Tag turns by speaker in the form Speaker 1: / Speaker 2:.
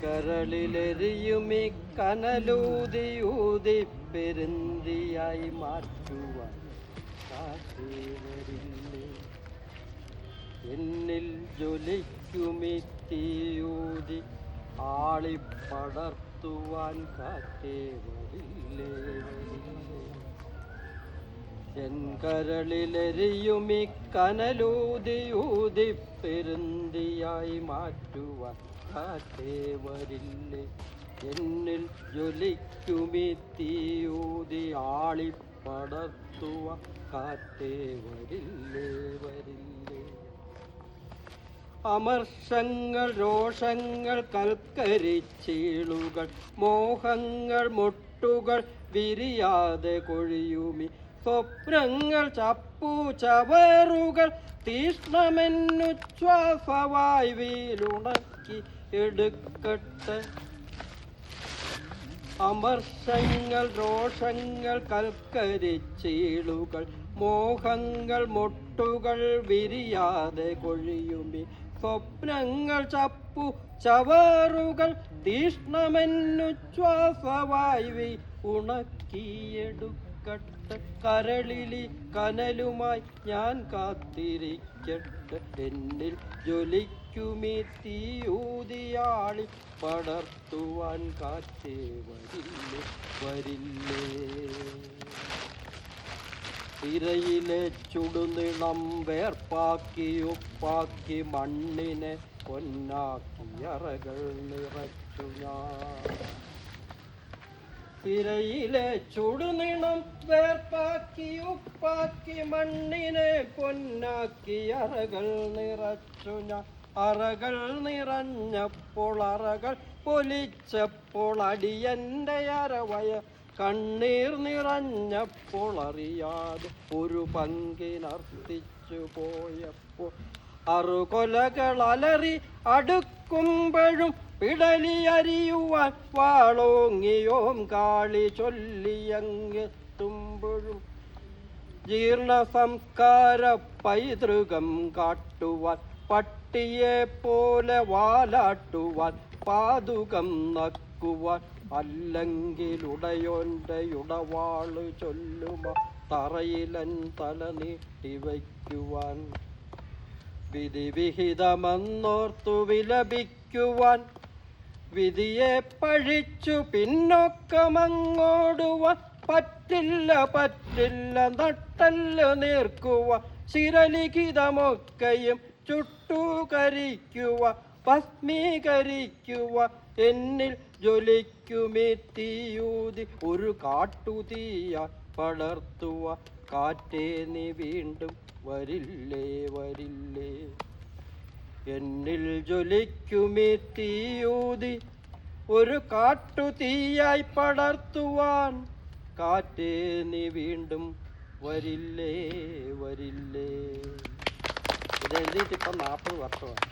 Speaker 1: കരളിലെരിയുമി കനലൂതിയൂതി പെരുന്തിയായി മാറ്റുവാൻ കാറ്റേ വരില്ലേ. എന്നിൽ ജ്വലിക്കുമി തീയൂതി ആളിപ്പടർത്തുവാൻ കാറ്റേ വരില്ലേ വരില്ലേ. എൻ കരളിലെരിയുമി കനലൂതിയൂതി പെരുന്തിയായി മാറ്റുവാൻ കാറ്റേ വരില്ലേ. എന്നിൽ ജ്വലിക്കുമി തീയൂതി ആളിപ്പടർത്തുവാൻ കാറ്റേ വരില്ലേ വരില്ലേ. അമർഷങ്ങൾ രോഷങ്ങൾ കൽക്കരിച്ചീളുകൾ മോഹങ്ങൾ മുട്ടുകൾ വിരിയാതെ കൊഴിയുമി സ്വപ്നങ്ങൾ ചപ്പു ചവറുകൾ തീഷ്ണമെന്നുച്ഛ്വാസവായി വീലുണക്കി എടുക്കട്ടെ. അമർഷങ്ങൾ രോഷങ്ങൾ കൽക്കരിച്ചീളുകൾ മോഹങ്ങൾ മുട്ടുകൾ വിരിയാതെ കൊഴിയുമി സ്വപ്നങ്ങൾ ചപ്പു ചവറുകൾ തീഷ്ണമെന്നുച്ഛ്വാസവായി ഉണക്കിയെടുക്കട്ടെ. കരളിലി കനലുമായി ഞാൻ കാത്തിരിക്കട്ടെ. എന്നിൽ ജ്വലിക്കുമി തീയൂതിയാളി പടർത്തുവാൻ കാറ്റേ വരില്ലേ വരില്ലേ. തിരയിലെ ചുടുനിളം വേർപ്പാക്കി ഉപ്പാക്കി മണ്ണിനെ പൊന്നാക്കി അറകൾ നിറച്ചു ഞാൻ. തിരയിലെ ചുടുനിളം വേർപ്പാക്കി ഉപ്പാക്കി മണ്ണിനെ പൊന്നാക്കി അറകൾ നിറച്ചു ഞാൻ. അറകൾ നിറഞ്ഞപ്പോൾ അറകൾ പൊലിച്ചപ്പോൾ അടിയന്റെ അരവയ കണ്ണീർ നിറഞ്ഞപ്പോൾ അറിയാതെ ഒരു പങ്കിനർത്തിച്ചു പോയപ്പോൾ അറുകൊലകൾ അലറി അടുക്കുമ്പോഴും പിടലി അരിയുവാൻ വാളോങ്ങിയോം കാളി ചൊല്ലിയങ്ങെത്തുമ്പോഴും ജീർണ സംസ്കാര പൈതൃകം കാട്ടുവാൻ പട്ടിയെ പോലെ വാലാട്ടുവാൻ പാതുകം നക്കുവാൻ അല്ലെങ്കിൽ ഉടയോന്റെ ഉടവാള് ചൊല്ലുമ തറയിലൻ തല നീട്ടിവയ്ക്കുവാൻ വിധിവിഹിതമെന്നോർത്തു വിലപിക്കുവാൻ വിധിയെ പഴിച്ചു പിന്നൊക്കമങ്ങോടുവാൻ പറ്റില്ല പറ്റില്ല നട്ടല് നീർക്കുവാൻ ചിരലിഖിതമൊക്കെയും ചുട്ടുകരിക്കുവ ഭസ്മീകരിക്കുവ എന്നിൽ ജ്വലിക്കുമി തീയൂതി ഒരു കാട്ടുതീയ പടർത്തുവ കാറ്റേ നീ വീണ്ടും വരില്ലേ വരില്ലേ. എന്നിൽ ജ്വലിക്കുമി തീയൂതി ഒരു കാട്ടുതീയായി പടർത്തുവാൻ കാറ്റേ നീ വീണ്ടും വരില്ലേ വരില്ലേ. ഇതെഴുതിയിട്ട് ഇപ്പം 40 വർഷമാണ്.